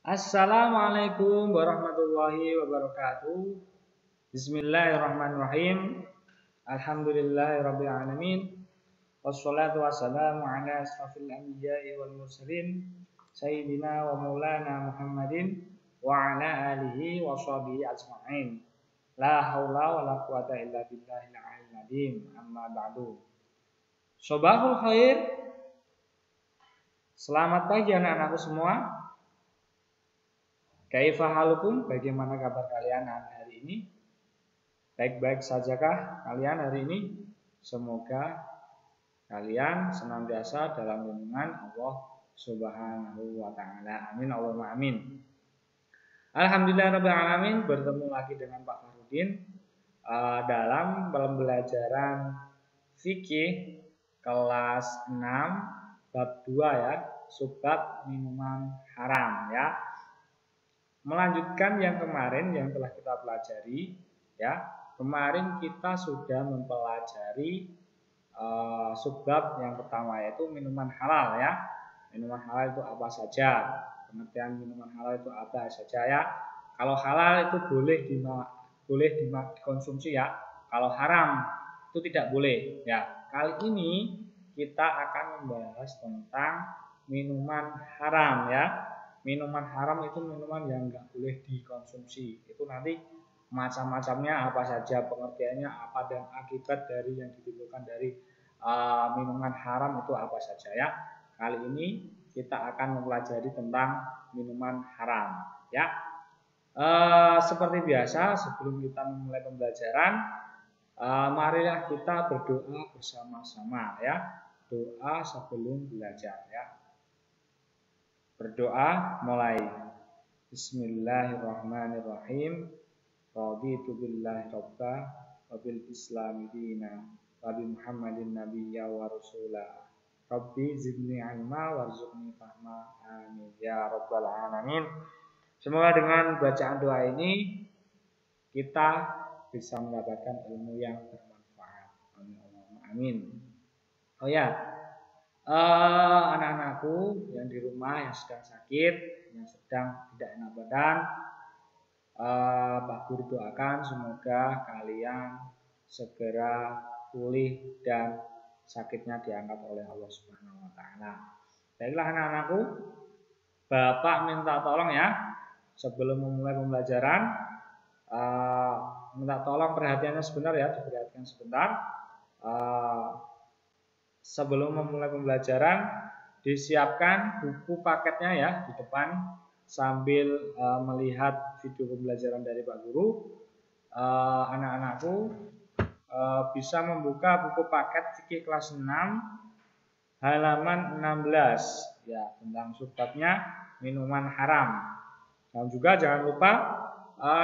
Assalamualaikum warahmatullahi wabarakatuh. Bismillahirrahmanirrahim. Alhamdulillahirabbil alamin. Wassalatu wassalamu ala asrofil anbiya'i wal mursalin sayyidina wa maulana Muhammadin wa ala alihi wa sahbihi ajma'in. La haula wa la quwata illa billahil aliyyil azim. Amma ba'du. Sobahul khair. Selamat pagi anak-anakku semua. Kaifa halukum? Bagaimana kabar kalian hari ini? Baik-baik sajakah kalian hari ini? Semoga kalian senantiasa dalam lindungan Allah Subhanahu wa taala. Amin Allahumma amin. Alhamdulillahirabbil alamin, bertemu lagi dengan Pak Farudin dalam pembelajaran fikih kelas 6 bab 2 ya, subbab minuman haram ya. Melanjutkan yang kemarin yang telah kita pelajari ya. Kemarin kita sudah mempelajari subbab yang pertama yaitu minuman halal ya. Minuman halal itu apa saja? Pengertian minuman halal itu apa saja ya? Kalau halal itu boleh dikonsumsi ya. Kalau haram itu tidak boleh ya. Kali ini kita akan membahas tentang minuman haram ya. Minuman haram itu minuman yang nggak boleh dikonsumsi. Itu nanti macam-macamnya apa saja, pengertiannya apa, dan akibat dari yang ditimbulkan dari minuman haram itu apa saja ya. Kali ini kita akan mempelajari tentang minuman haram ya. Seperti biasa sebelum kita memulai pembelajaran, marilah kita berdoa bersama-sama ya. Doa sebelum belajar ya. Berdoa mulai. Bismillahirrahmanirrahim. Raditu billahi rabba wa bil islami dina wa bi Muhammadin nabiyya wa rasula. Rabbi zidni ilma warzuqni fahma. Amin ya rabbal alamin. Semoga dengan bacaan doa ini kita bisa mendapatkan ilmu yang bermanfaat. Amin. Oh ya. Anak-anakku yang di rumah yang sedang sakit, yang sedang tidak enak badan, Pak Guru doakan semoga kalian segera pulih dan sakitnya diangkat oleh Allah Subhanahu wa taala. Baiklah anak-anakku, Bapak minta tolong ya sebelum memulai pembelajaran, minta tolong perhatiannya sebentar ya, diperhatikan sebentar. Sebelum memulai pembelajaran, disiapkan buku paketnya ya di depan sambil melihat video pembelajaran dari Pak Guru. Anak-anakku bisa membuka buku paket fikih kelas 6 halaman 16 ya, tentang subbabnya minuman haram. Dan juga jangan lupa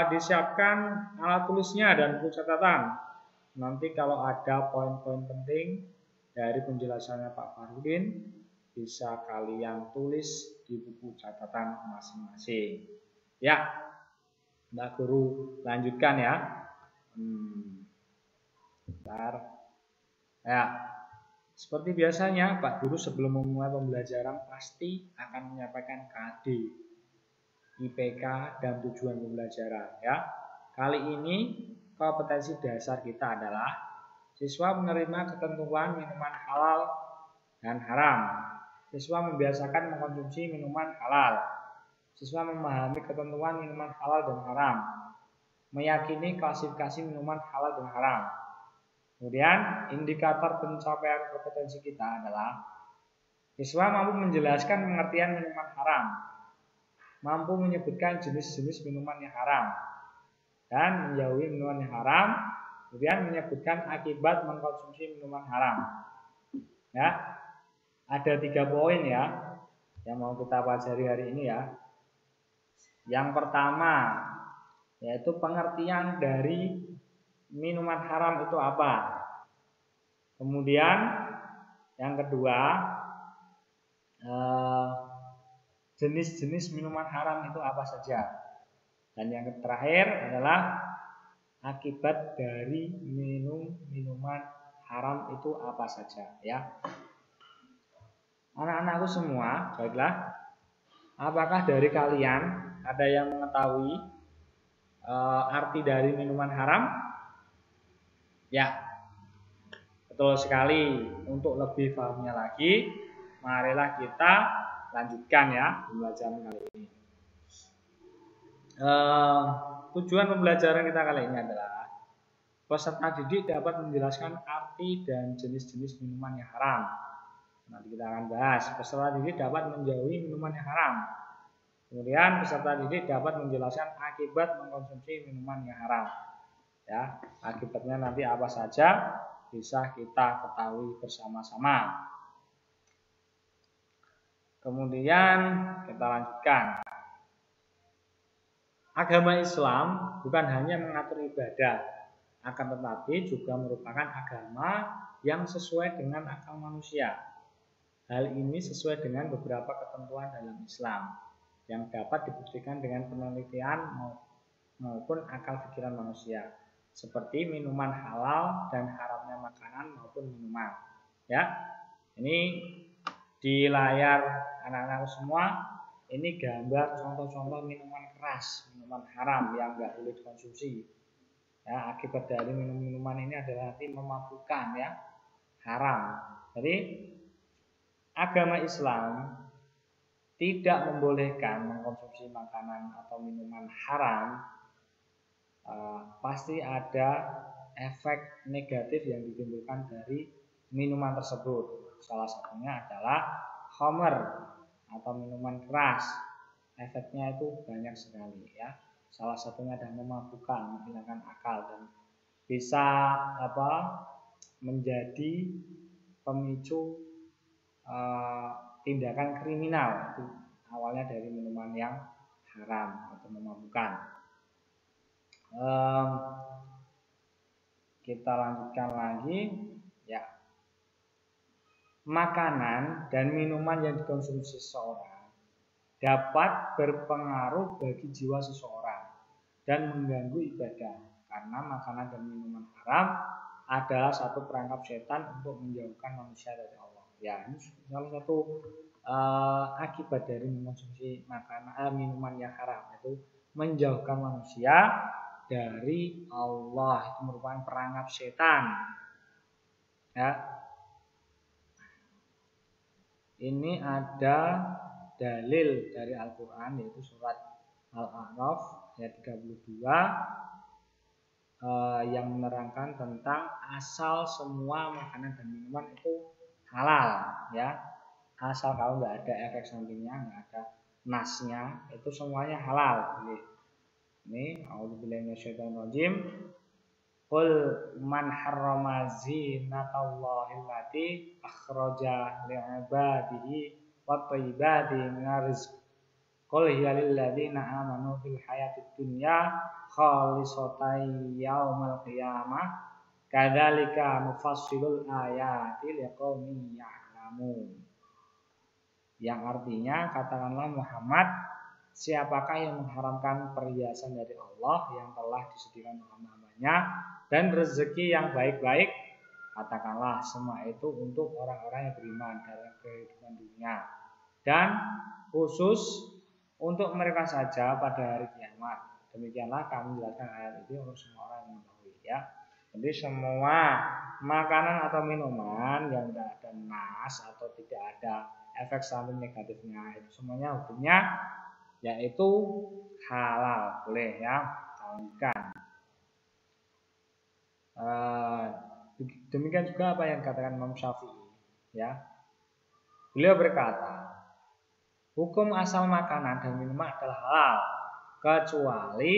disiapkan alat tulisnya dan buku catatan. Nanti kalau ada poin-poin penting dari penjelasannya Pak Farudin bisa kalian tulis di buku catatan masing-masing. Ya, Mbak Guru lanjutkan ya. Bentar. Ya, seperti biasanya Pak Guru sebelum memulai pembelajaran pasti akan menyampaikan KD, IPK dan tujuan pembelajaran ya. Kali ini kompetensi dasar kita adalah siswa menerima ketentuan minuman halal dan haram. Siswa membiasakan mengkonsumsi minuman halal. Siswa memahami ketentuan minuman halal dan haram. Meyakini klasifikasi minuman halal dan haram. Kemudian indikator pencapaian kompetensi kita adalah siswa mampu menjelaskan pengertian minuman haram, mampu menyebutkan jenis-jenis minuman yang haram, dan menjauhi minuman yang haram. Kemudian menyebutkan akibat mengkonsumsi minuman haram. Ya, ada 3 poin ya yang mau kita pelajari hari ini ya. Yang pertama yaitu pengertian dari minuman haram itu apa. Kemudian yang kedua jenis-jenis minuman haram itu apa saja. Dan yang terakhir adalah akibat dari minuman haram itu apa saja ya. Anak-anakku semua, baiklah. apakah dari kalian ada yang mengetahui arti dari minuman haram? Ya, betul sekali. Untuk lebih pahamnya lagi, marilah kita lanjutkan ya pembelajaran kali ini. Tujuan pembelajaran kita kali ini adalah peserta didik dapat menjelaskan arti dan jenis-jenis minuman yang haram. Nanti kita akan bahas. Peserta didik dapat menjauhi minuman yang haram. Kemudian peserta didik dapat menjelaskan akibat mengkonsumsi minuman yang haram. Ya, akibatnya nanti apa saja bisa kita ketahui bersama-sama. Kemudian kita lanjutkan. Agama Islam bukan hanya mengatur ibadah, akan tetapi juga merupakan agama yang sesuai dengan akal manusia. Hal ini sesuai dengan beberapa ketentuan dalam Islam yang dapat dibuktikan dengan penelitian maupun akal pikiran manusia, seperti minuman halal dan haramnya makanan maupun minuman. Ya, ini di layar anak-anak semua. Ini gambar contoh-contoh minuman keras, minuman haram yang nggak boleh dikonsumsi. Ya, akibat dari minuman ini adalah nanti memabukkan, ya, haram. Jadi agama Islam tidak membolehkan mengkonsumsi makanan atau minuman haram. Pasti ada efek negatif yang ditimbulkan dari minuman tersebut. Salah satunya adalah khamr atau minuman keras. Efeknya itu banyak sekali, ya. Salah satunya adalah memabukkan, menghilangkan akal dan bisa menjadi pemicu tindakan kriminal. Itu awalnya dari minuman yang haram atau memabukkan. Kita lanjutkan lagi, ya. Makanan dan minuman yang dikonsumsi seseorang dapat berpengaruh bagi jiwa seseorang dan mengganggu ibadah, karena makanan dan minuman haram adalah satu perangkap setan untuk menjauhkan manusia dari Allah. Ya, ini salah satu akibat dari mengkonsumsi minuman yang haram, itu menjauhkan manusia dari Allah. Itu merupakan perangkap setan. Ya. Ini ada dalil dari Al-Quran, yaitu surat Al-A'raf ayat 32 yang menerangkan tentang asal semua makanan dan minuman itu halal, ya. Asal kalau nggak ada efek sampingnya, nggak ada nasnya, itu semuanya halal. Ini a'udzubillahi minasyaitonirrajim. Qul man harrama zinatallahi allati akhraja li'ibadihi wat thayyibati minar rizq. Qul hiya lil ladzina amanu fil hayatid dunya khalisatan yaumal qiyamah kadzalika nufassilul ayati liqaumin ya'lamun. Yang artinya, katakanlah Muhammad, siapakah yang mengharamkan perhiasan dari Allah yang telah disediakan hamba-hambanya dan rezeki yang baik-baik? Katakanlah semua itu untuk orang-orang yang beriman dalam kehidupan dunia, dan khusus untuk mereka saja pada hari kiamat. Demikianlah kami menjelaskan ayat ini untuk semua orang yang mengetahui, ya. Jadi semua makanan atau minuman yang tidak ada nas atau tidak ada efek samping negatifnya, itu semuanya hukumnya yaitu halal, boleh, ya. Lanjutkan. Demikian juga apa yang dikatakan Imam Syafi'i, ya. Beliau berkata, hukum asal makanan dan minuman adalah halal kecuali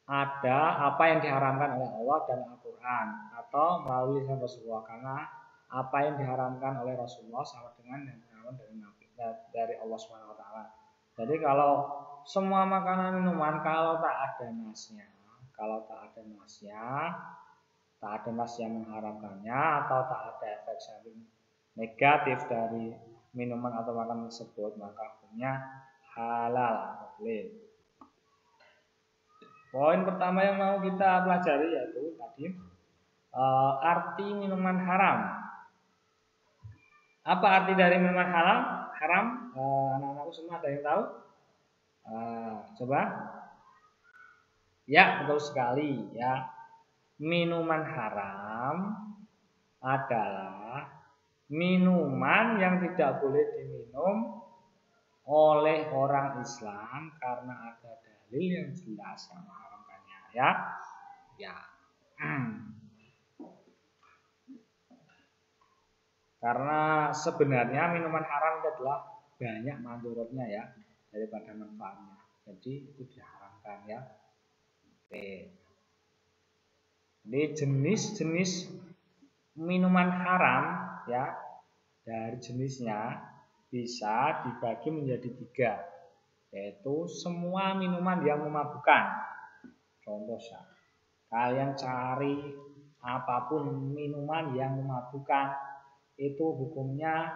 ada apa yang diharamkan oleh Allah dan Al-Quran atau melalui lisan Rasulullah, karena apa yang diharamkan oleh Rasulullah sama dengan yang diharamkan dari Allah SWT. Jadi kalau semua makanan minuman kalau tak ada nasnya, tak ada nas yang mengharamkannya atau tak ada efek samping negatif dari minuman atau makanan tersebut, maka hukumnya halal, boleh. Poin pertama yang mau kita pelajari yaitu tadi arti minuman haram. Apa arti dari minuman haram? Anak-anakku semua ada yang tahu? Coba. Ya, betul sekali ya. Minuman haram adalah minuman yang tidak boleh diminum oleh orang Islam karena ada dalil yang jelas yang mengharamkannya ya. Ya. Karena sebenarnya minuman haram itu adalah banyak mandorotnya ya daripada manfaatnya. Jadi itu diharamkan ya. Oke. Jadi jenis-jenis minuman haram ya dari jenisnya bisa dibagi menjadi 3, yaitu semua minuman yang memabukkan. Contohnya, kalian cari apapun minuman yang memabukkan itu hukumnya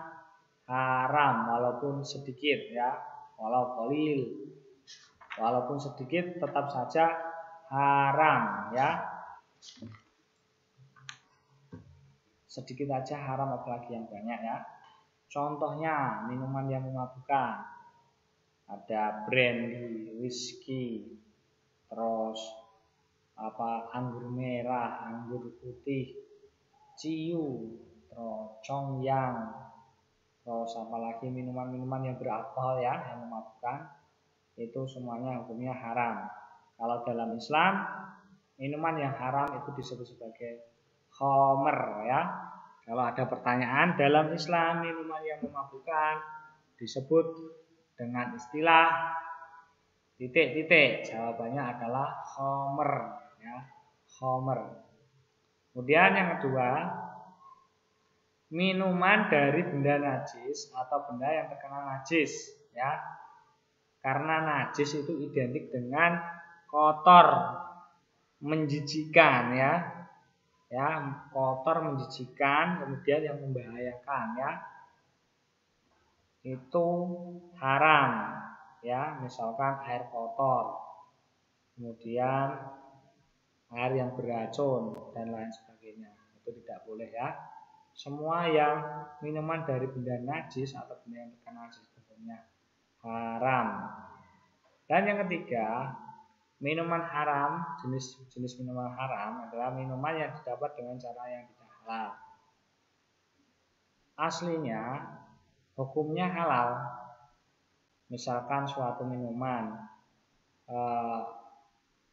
haram walaupun sedikit ya, walaupun sedikit tetap saja haram ya. Sedikit aja haram apalagi yang banyak ya. Contohnya minuman yang memabukkan ada brandy, whisky, terus anggur merah, anggur putih, ciu, terus congyang, terus apalagi minuman-minuman yang beralkohol ya yang memabukkan itu semuanya hukumnya haram. Kalau dalam Islam minuman yang haram itu disebut sebagai khamr ya. Kalau ada pertanyaan dalam Islam minuman yang memabukkan disebut dengan istilah titik-titik. Jawabannya adalah khamr ya, khamr. Kemudian yang kedua, minuman dari benda najis atau benda yang terkena najis ya. Karena najis itu identik dengan kotor, menjijikan ya. Ya, kotor, menjijikan, kemudian yang membahayakan ya. Itu haram ya, misalkan air kotor, kemudian air yang beracun dan lain sebagainya. Itu tidak boleh ya. Semua yang minuman dari benda najis atau benda yang terkena najis hukumnya haram. Dan yang ketiga, minuman haram, jenis minuman haram adalah minuman yang didapat dengan cara yang tidak halal. Aslinya hukumnya halal. Misalkan suatu minuman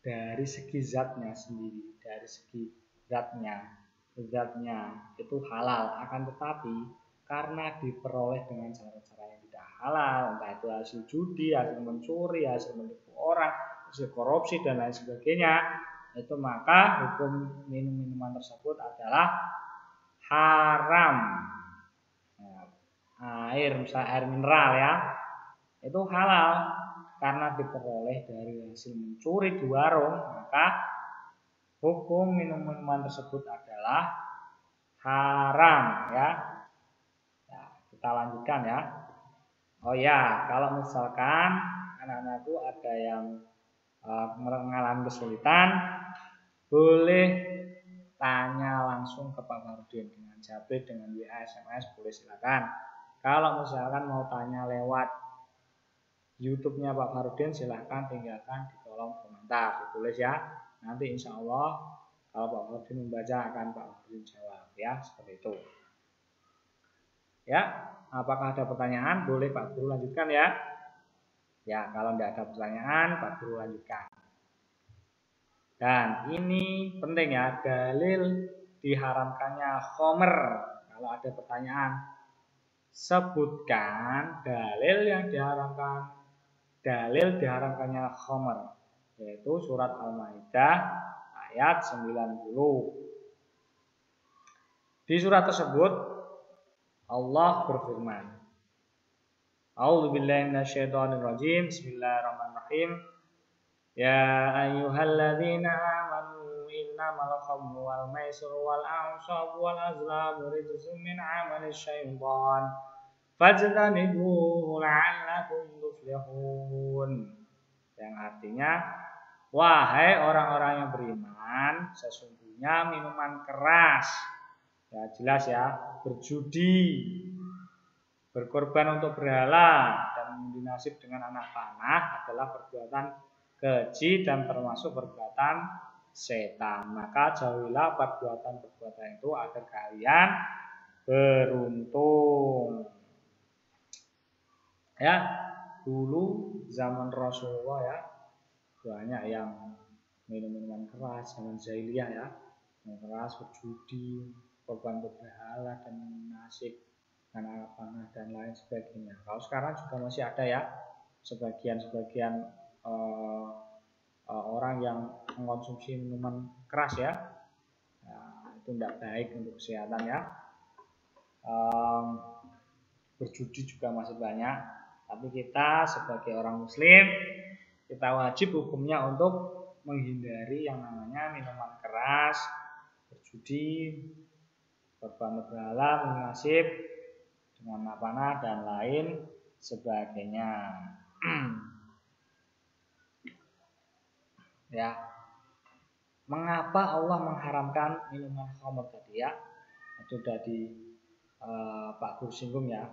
dari segi zatnya sendiri, dari segi zatnya itu halal. Akan tetapi karena diperoleh dengan cara-cara yang tidak halal, entah itu hasil judi, hasil mencuri, hasil menipu orang, hasil korupsi dan lain sebagainya, itu maka hukum minuman tersebut adalah haram. Misalnya air mineral ya, itu halal karena diperoleh dari hasil mencuri di warung, maka hukum minuman tersebut adalah haram ya. Kita lanjutkan ya. Oh ya, kalau misalkan anak-anakku ada yang mengalami kesulitan, boleh tanya langsung ke Pak Farudin dengan Jabri, dengan WA, SMS, boleh silakan. Kalau misalkan mau tanya lewat YouTube-nya Pak Farudin, silahkan tinggalkan di kolom komentar, ditulis ya. Nanti insya Allah kalau Pak Farudin membaca akan Pak Farudin jawab ya, seperti itu. Ya, apakah ada pertanyaan? Boleh Pak Guru lanjutkan ya. Ya, kalau tidak ada pertanyaan, Pak Guru lanjutkan. Dan ini penting ya, dalil diharamkannya khamr. Kalau ada pertanyaan, sebutkan dalil yang diharamkan. Dalil diharamkannya khamr, yaitu surat Al-Maidah ayat 90. Di surat tersebut Allah berfirman, A'udzubillahi minasyaitonirrajim. Bismillahirrahmanirrahim. Ya ayyuhalladzina amanu innamal khamru wal maisiru wal ansabu wal azlamu rijzun min 'amalis syaitan fajtanibuhu la'allakum tuflihun. Yang artinya, wahai orang-orang yang beriman, sesungguhnya minuman keras, ya jelas ya, berjudi, Berkorban untuk berhala dan mengundi nasib dengan anak panah adalah perbuatan keji dan termasuk perbuatan setan. Maka jauhilah perbuatan-perbuatan itu agar kalian beruntung. Ya, dulu zaman Rasulullah ya, banyak yang minum-minuman keras, zaman jahiliyah ya, minum keras, berjudi, korban berhala dan nasib, anak panah dan lain sebagainya. Kalau sekarang juga masih ada ya, sebagian orang yang mengkonsumsi minuman keras ya, nah, itu tidak baik untuk kesehatan ya. Berjudi juga masih banyak, tapi kita sebagai orang muslim, kita wajib hukumnya untuk menghindari yang namanya minuman keras, berjudi, korban berhala, menasib dengan anak panah dan lain sebagainya. Ya, mengapa Allah mengharamkan minuman khamr tadi ya? Itu dari Pak Guru singgung ya.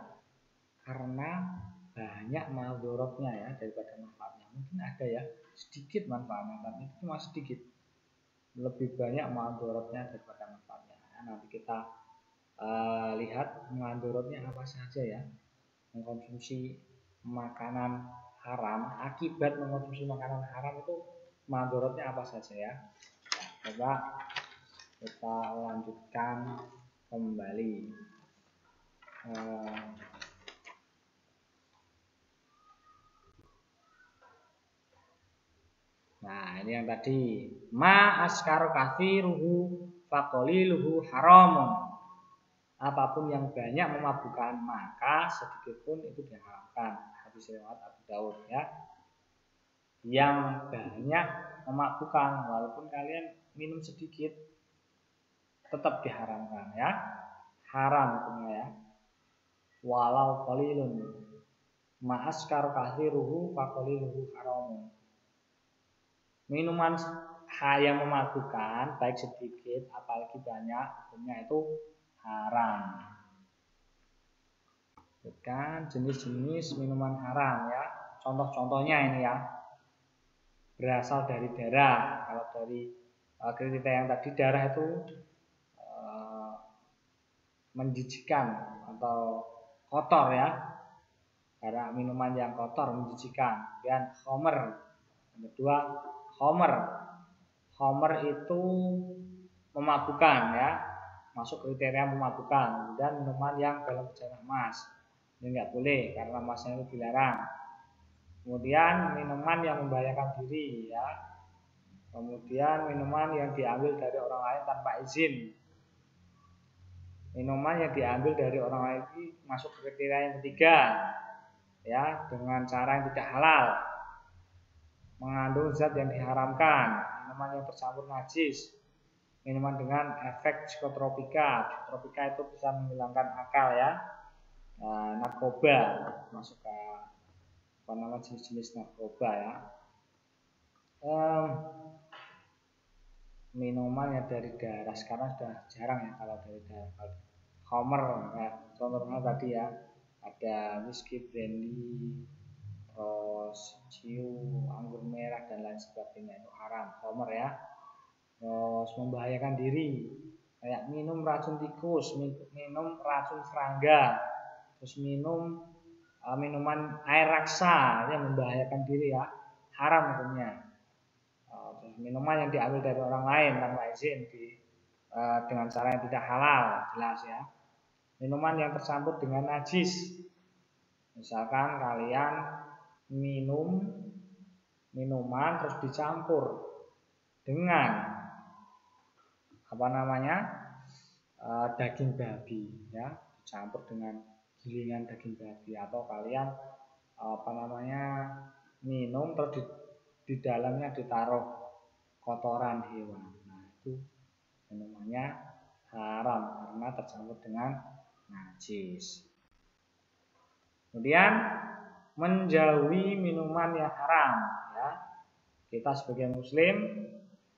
Karena banyak madharatnya ya daripada manfaatnya. Mungkin ada ya sedikit manfaatnya, tapi itu cuma sedikit. Lebih banyak madharatnya daripada manfaatnya. Nah, nanti kita lihat madharatnya apa saja ya. Mengkonsumsi makanan haram, akibat mengkonsumsi makanan haram itu madharatnya apa saja ya. Coba kita lanjutkan kembali. Nah, ini yang tadi ma askar kathiruhu faqaliluhu haramun. Apapun yang banyak memabukkan maka sedikit pun itu diharamkan. Hadis riwayat Abu Daud ya. Yang banyak memabukkan walaupun kalian minum sedikit tetap diharamkan ya. Haram hukumnya ya. Walau qalilun ma askar kathiruhu faqaliluhu haramun. Minuman yang memabukkan baik sedikit apalagi banyak hukumnya itu haram. Bukan jenis-jenis minuman haram ya. Contoh-contohnya ini ya. Berasal dari darah. Kalau dari kriteria yang tadi darah itu menjijikkan atau kotor ya. Karena minuman yang kotor menjijikkan. Dan khamr. Yang kedua khamr. Khamr itu memabukkan ya. Masuk kriteria memabukkan. Dan minuman yang dalam bejana emas. Ini enggak boleh karena emasnya itu dilarang. Kemudian minuman yang membahayakan diri ya. Kemudian minuman yang diambil dari orang lain tanpa izin. Minuman yang diambil dari orang lain ini masuk kriteria yang ketiga. Ya, dengan cara yang tidak halal. Mengandung zat yang diharamkan. Minuman yang bercampur najis. Minuman dengan efek psikotropika. Psikotropika itu bisa menghilangkan akal ya. Narkoba masuk ke jenis-jenis narkoba ya. Minuman yang dari darah sekarang sudah jarang ya kalau dari darah. Khamr ya, contohnya tadi ya ada whisky, brandy, terus ciu, anggur merah dan lain sebagainya itu haram, khamr ya. Terus membahayakan diri kayak minum racun tikus, minum racun serangga, terus minum minuman air raksa yang membahayakan diri ya, haram hukumnya. Terus minuman yang diambil dari orang lain tanpa izin dengan cara yang tidak halal, jelas ya. Minuman yang tercampur dengan najis, misalkan kalian minum minuman terus dicampur dengan daging babi ya, dicampur dengan gilingan daging babi, atau kalian minum terus di dalamnya ditaruh kotoran hewan. Nah, itu minumannya haram karena tercampur dengan najis. Kemudian menjauhi minuman yang haram ya. Kita sebagai muslim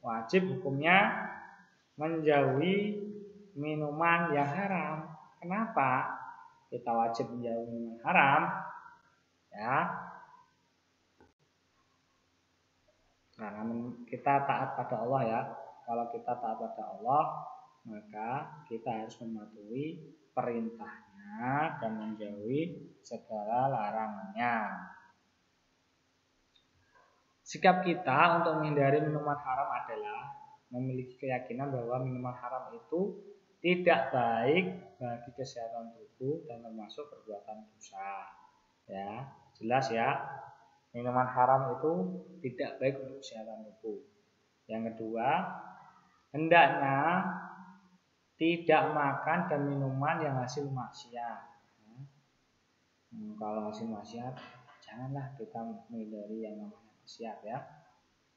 wajib hukumnya menjauhi minuman yang haram. Kenapa? kita wajib menjauhi minuman haram, ya. Karena kita taat pada Allah ya. Kalau kita taat pada Allah, maka kita harus mematuhi perintahnya dan menjauhi segala larangannya. Sikap kita untuk menghindari minuman haram adalah memiliki keyakinan bahwa minuman haram itu tidak baik bagi kesehatan tubuh dan termasuk perbuatan dosa. Ya, jelas ya. Minuman haram itu tidak baik untuk kesehatan tubuh. Yang kedua, hendaknya tidak makan dan minuman yang hasil maksiat. Kalau hasil maksiat, janganlah kita menghindari yang namanya maksiat ya.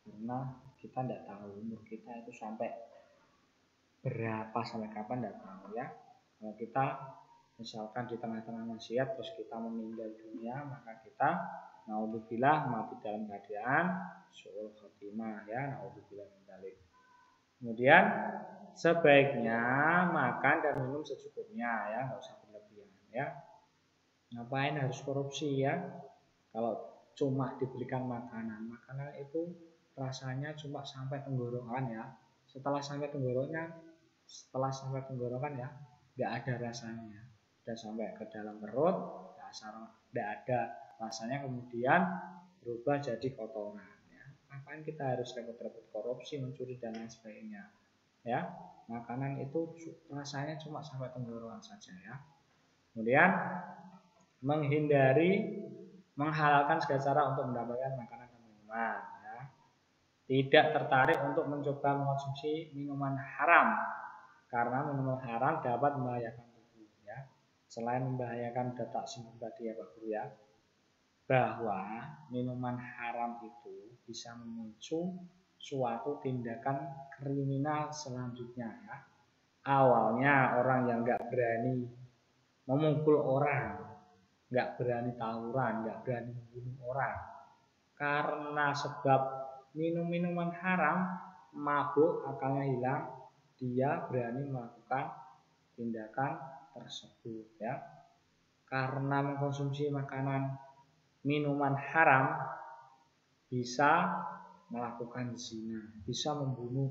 Karena kita tidak tahu umur kita itu sampai berapa, sampai kapan tidak tahu ya. Kalau kita misalkan di tengah-tengah maksiat terus kita meninggal dunia, maka kita naudzubillah mati dalam keadaan su'ul khotimah ya, naudzubillah min dzalik. Kemudian sebaiknya makan dan minum secukupnya ya, nggak usah berlebihan ya. Ngapain harus korupsi ya? Kalau cuma diberikan makanan itu rasanya cuma sampai tenggorokan ya. Setelah sampai tenggorokan ya, nggak ada rasanya. Sudah sampai ke dalam perut, nggak ada rasanya, kemudian berubah jadi kotoran. Ya. Ngapain kita harus repot-repot korupsi, mencuri dan lain sebagainya? Ya, makanan itu rasanya cuma sampai tenggorokan saja ya. Kemudian menghalalkan segala cara untuk mendapatkan makanan dan minuman. Ya. Tidak tertarik untuk mencoba mengonsumsi minuman haram karena minuman haram dapat membahayakan tubuh. Ya. Selain membahayakan data singgung tadi ya Pak Guru ya, bahwa minuman haram itu bisa memicu suatu tindakan kriminal selanjutnya. Ya. Awalnya orang yang nggak berani memukul orang, nggak berani tawuran, nggak berani membunuh orang, karena sebab minum minuman haram, mabuk, akalnya hilang, dia berani melakukan tindakan tersebut ya. Karena mengkonsumsi makanan minuman haram bisa melakukan zina, bisa membunuh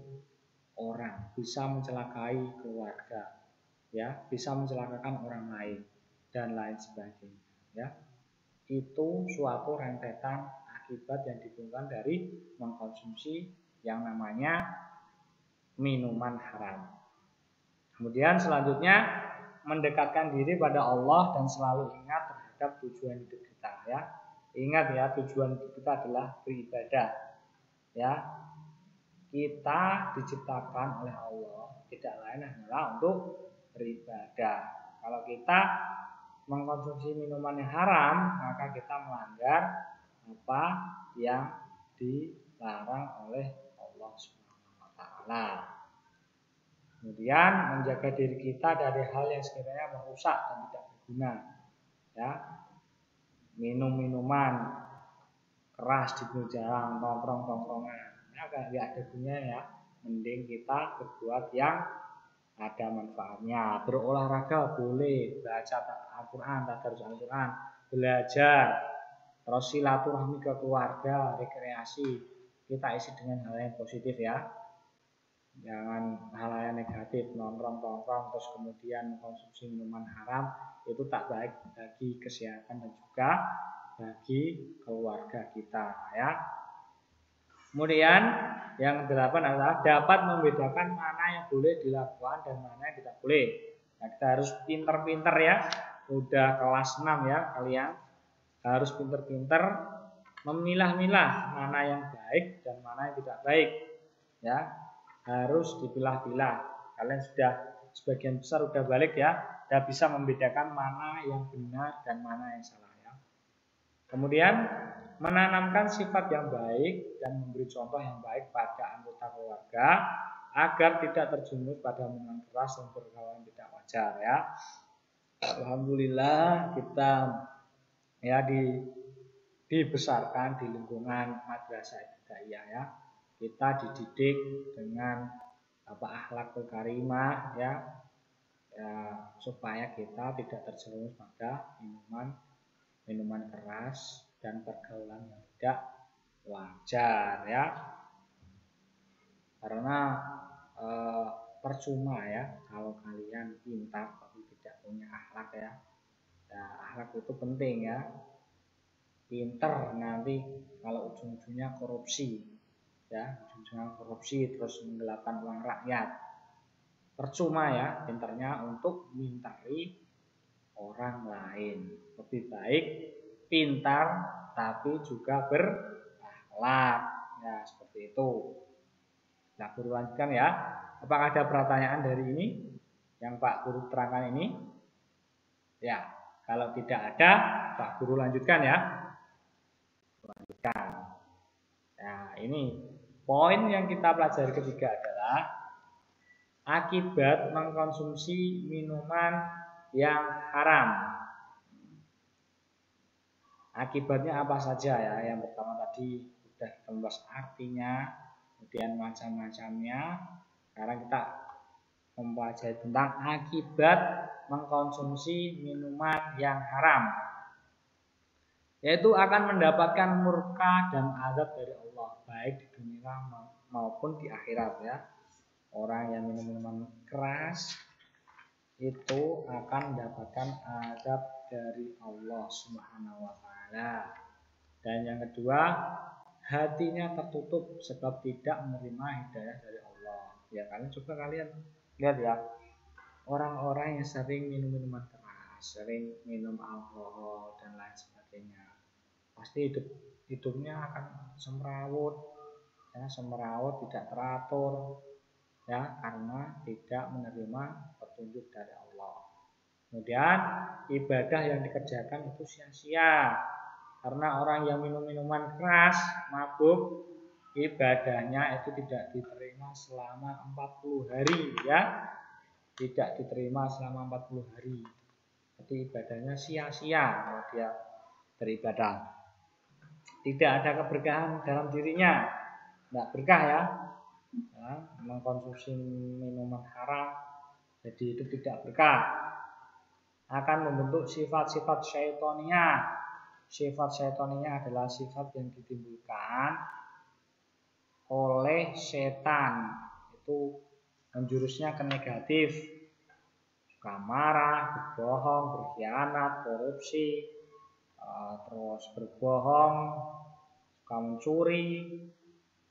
orang, bisa mencelakai keluarga ya, bisa mencelakakan orang lain dan lain sebagainya ya. Itu suatu rentetan akibat yang ditimbulkan dari mengkonsumsi yang namanya minuman haram. Kemudian selanjutnya mendekatkan diri pada Allah dan selalu ingat terhadap tujuan hidup kita ya. Ingat ya, tujuan hidup kita adalah beribadah ya. Kita diciptakan oleh Allah tidak lain hanyalah untuk beribadah. Kalau kita mengkonsumsi minuman yang haram, maka kita melanggar apa yang dilarang oleh Allah Subhanahu wa taala. Kemudian menjaga diri kita dari hal yang sekiranya merusak dan tidak berguna. Ya. Minum-minuman keras di pinggir jalan, tongkrong-tongkrongan. Ya nggak ada gunanya ya. Mending kita berbuat yang ada manfaatnya. Berolahraga boleh, baca Al-Quran, tadarus Al-Quran, belajar, terus silaturahmi ke keluarga, rekreasi, kita isi dengan hal yang positif ya. Jangan hal yang negatif, nongkrong-nongkrong terus kemudian mengkonsumsi minuman haram, itu tak baik bagi kesehatan dan juga bagi keluarga kita ya. Kemudian yang ke-8 adalah dapat membedakan mana yang boleh dilakukan dan mana yang tidak boleh. Nah, kita harus pinter-pinter ya. Udah kelas 6 ya kalian. Harus pinter-pinter memilah-milah mana yang baik dan mana yang tidak baik. Ya, harus dipilah-pilah. Kalian sudah sebagian besar udah balik ya. Sudah bisa membedakan mana yang benar dan mana yang salah ya. Kemudian menanamkan sifat yang baik dan memberi contoh yang baik pada anggota keluarga agar tidak terjerumus pada minuman keras dan pergaulan tidak wajar ya. Alhamdulillah kita ya dibesarkan di lingkungan madrasah ibtidaiyah ya. Kita dididik dengan akhlakul karimah ya. ya, supaya kita tidak terjerumus pada minuman keras dan pergaulan yang tidak wajar ya. Karena percuma ya kalau kalian pintar tapi tidak punya akhlak ya. Nah, akhlak itu penting ya. Pinter nanti kalau ujung-ujungnya korupsi ya, ujung-ujungnya korupsi terus menggelapkan uang rakyat. Percuma ya pinternya untuk minteri orang lain. Lebih baik pintar tapi juga berakhlak. Ya, seperti itu. Nah, guru lanjutkan ya. Apakah ada pertanyaan dari ini yang Pak Guru terangkan ini? Ya, kalau tidak ada, Pak Guru lanjutkan ya. Lanjutkan. Nah, ini poin yang kita pelajari ketiga adalah akibat mengkonsumsi minuman yang haram. Akibatnya apa saja ya? Yang pertama tadi sudah kita bahas artinya, kemudian macam-macamnya. Sekarang kita mempelajari tentang akibat mengkonsumsi minuman yang haram, yaitu akan mendapatkan murka dan azab dari Allah baik di dunia maupun di akhirat ya. Orang yang minum minuman keras itu akan mendapatkan azab dari Allah Subhanahu wa taala. Dan yang kedua, hatinya tertutup sebab tidak menerima hidayah dari Allah. Ya, coba kalian lihat ya. Orang-orang yang sering minum minuman keras, sering minum alkohol dan lain sebagainya, pasti hidupnya akan semrawut ya, tidak teratur ya, karena tidak menerima petunjuk dari Allah. Kemudian ibadah yang dikerjakan itu sia-sia karena orang yang minum minuman keras, mabuk, ibadahnya itu tidak diterima selama 40 hari ya. Tidak diterima selama 40 hari. Jadi ibadahnya sia-sia kalau dia beribadah. Tidak ada keberkahan dalam dirinya. Tidak berkah ya. Mengkonsumsi minuman haram jadi itu tidak berkah. Akan membentuk sifat-sifat syaitonia. Sifat syaitonia adalah sifat yang ditimbulkan oleh setan. Itu menjurusnya ke negatif, suka marah, berbohong, berkhianat, korupsi, terus berbohong, suka mencuri,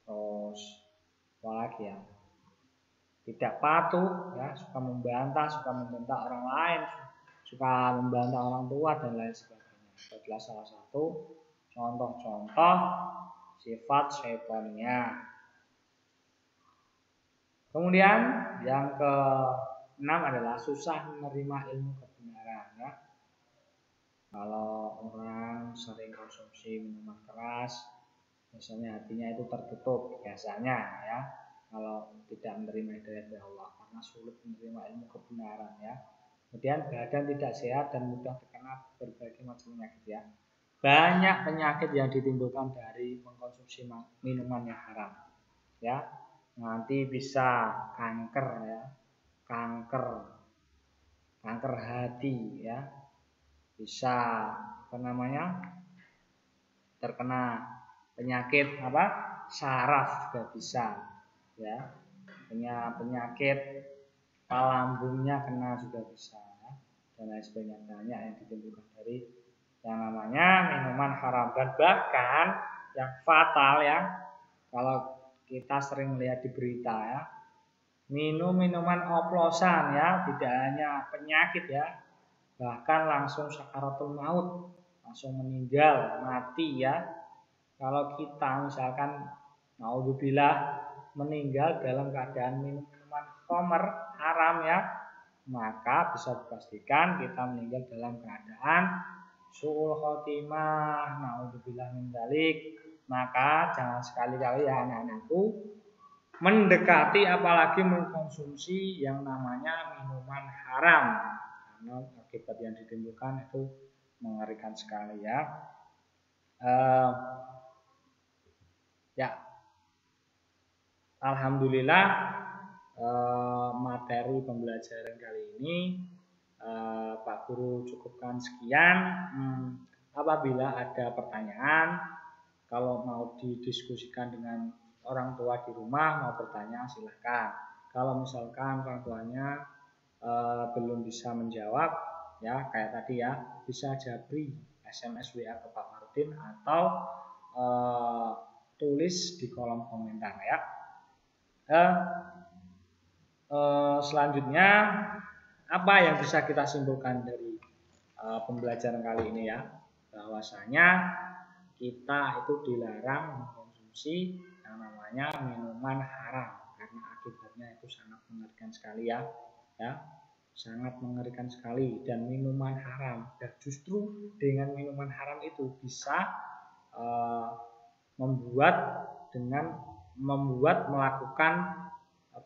terus apa lagi ya, tidak patuh ya, suka membantah, suka membentak orang lain, suka membantah orang tua dan lain sebagainya. Itu adalah salah satu contoh-contoh sifat syaitonia. Kemudian yang ke-6 adalah susah menerima ilmu kebenaran ya. Kalau orang sering konsumsi minuman keras, biasanya hatinya itu tertutup biasanya ya. Kalau tidak menerima hidayah dari Allah karena sulit menerima ilmu kebenaran ya. Kemudian badan tidak sehat dan mudah terkena berbagai macam penyakit ya. Banyak penyakit yang ditimbulkan dari mengkonsumsi minuman yang haram ya. Nanti bisa kanker ya, kanker hati ya, bisa terkena penyakit saraf juga bisa ya, penyakit lambungnya kena juga bisa ya, dan lain sebagainya. Banyak yang ditimbulkan dari yang namanya minuman haram. Dan bahkan yang fatal ya, kalau kita sering melihat di berita ya, minum minuman oplosan ya, tidak hanya penyakit ya, bahkan langsung sakaratul maut, langsung meninggal, mati ya. Kalau kita misalkan naudzubillah meninggal dalam keadaan minum minuman khamr haram ya, maka bisa dipastikan kita meninggal dalam keadaan su'ul khotimah, naudzubillah min dzalik. Maka jangan sekali-kali ya anak-anakku mendekati apalagi mengkonsumsi yang namanya minuman haram, karena akibat yang ditimbulkan itu mengerikan sekali ya. Ya, alhamdulillah materi pembelajaran kali ini. Pak Guru cukupkan sekian. Apabila ada pertanyaan, kalau mau didiskusikan dengan orang tua di rumah, mau bertanya silahkan. Kalau misalkan orang tuanya belum bisa menjawab, ya kayak tadi ya, bisa japri SMS WA ke Pak Martin atau tulis di kolom komentar ya. Selanjutnya apa yang bisa kita simpulkan dari pembelajaran kali ini ya, bahwasanya kita itu dilarang mengkonsumsi yang namanya minuman haram karena akibatnya itu sangat mengerikan sekali ya, sangat mengerikan sekali. Dan minuman haram, dan justru dengan minuman haram itu bisa melakukan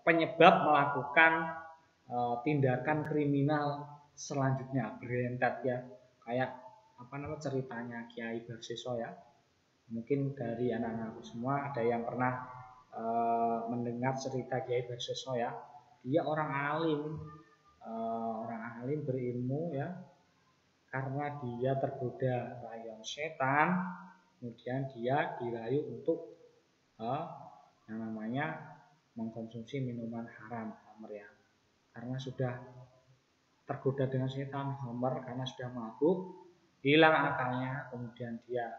penyebab melakukan tindakan kriminal selanjutnya, berentet ya, kayak ceritanya Kiai Barseso ya. Mungkin dari anak-anakku semua ada yang pernah mendengar cerita Kiai Barseso ya. Dia orang alim berilmu ya, karena dia tergoda rayuan setan, kemudian dia dirayu untuk yang namanya mengkonsumsi minuman haram, khamr ya. Karena sudah tergoda dengan setan, khamr, karena sudah mabuk, hilang akalnya, kemudian dia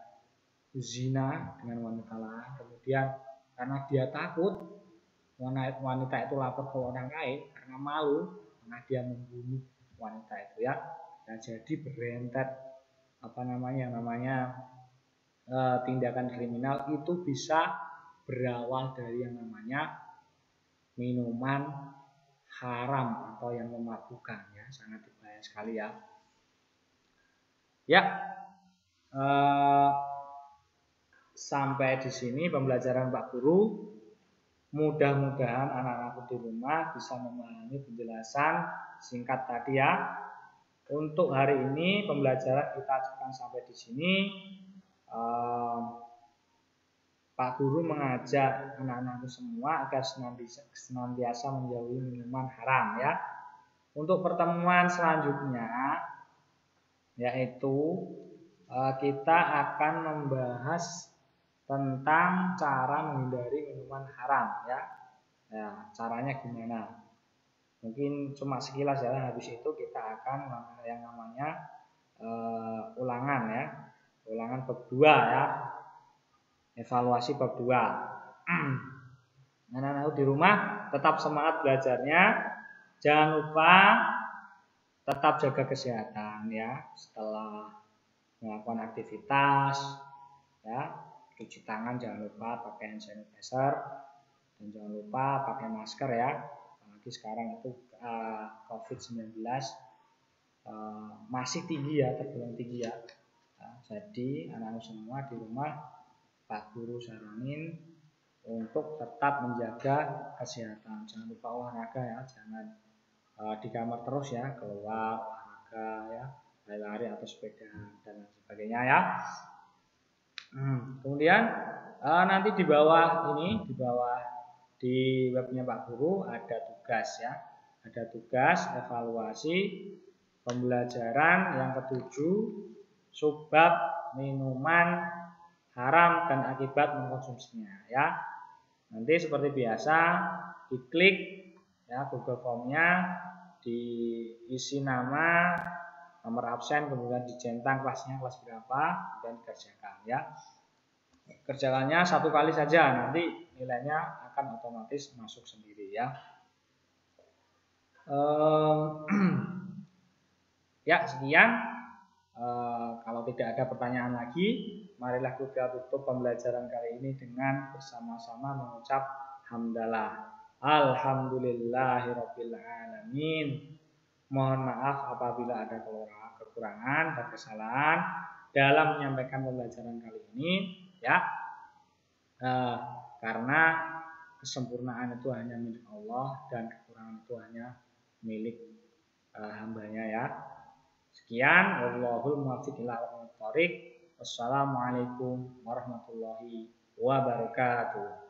zina dengan wanita lain. Kemudian karena dia takut wanita itu lapor ke orang lain, karena malu, karena dia membunuh wanita itu ya. Nah, jadi berentet tindakan kriminal itu bisa berawal dari yang namanya minuman haram atau yang memabukkan ya, sangat berbahaya sekali ya. Ya, sampai di sini pembelajaran Pak Guru. Mudah-mudahan anak-anakku di rumah bisa memahami penjelasan singkat tadi ya. Untuk hari ini pembelajaran kita cukupkan sampai di sini. Pak Guru mengajak anak-anakku semua agar senantiasa menjauhi minuman haram ya. Untuk pertemuan selanjutnya yaitu kita akan membahas tentang cara menghindari minuman haram ya. Ya, caranya gimana? Mungkin cuma sekilas ya. Habis itu kita akan yang namanya ulangan ya. Ulangan bab 2 ya. Evaluasi bab 2. Anak-anak di rumah tetap semangat belajarnya. Jangan lupa tetap jaga kesehatan ya setelah melakukan aktivitas ya. Cuci tangan jangan lupa, pakai hand sanitizer, dan jangan lupa pakai masker ya. Apalagi sekarang itu COVID-19 masih tinggi ya, tergolong tinggi ya. Jadi anak-anak semua di rumah Pak Guru saranin untuk tetap menjaga kesehatan. Jangan lupa olahraga ya, jangan di kamar terus ya, keluar olahraga ya, lari-lari atau sepeda dan sebagainya ya. Kemudian nanti di bawah di webnya Pak Guru ada tugas ya, ada tugas evaluasi pembelajaran yang ke-7 subbab minuman haram dan akibat mengkonsumsinya ya. Nanti seperti biasa diklik ya Google Form-nya, diisi nama, nomor absen, kemudian dicentang kelasnya kelas berapa, dan dikerjakan ya. Kerjakannya 1 kali saja, nanti nilainya akan otomatis masuk sendiri ya. Ya sekian. Kalau tidak ada pertanyaan lagi, marilah kita tutup pembelajaran kali ini dengan bersama-sama mengucap hamdalah. Alhamdulillahirabbil alamin. Mohon maaf apabila ada kekurangan dan kesalahan dalam menyampaikan pembelajaran kali ini ya. Karena kesempurnaan itu hanya milik Allah dan kekurangan itu hanya milik hambanya ya. Sekian, wallahul muwaffiq ila aqwamit thoriq. Wassalamualaikum warahmatullahi wabarakatuh.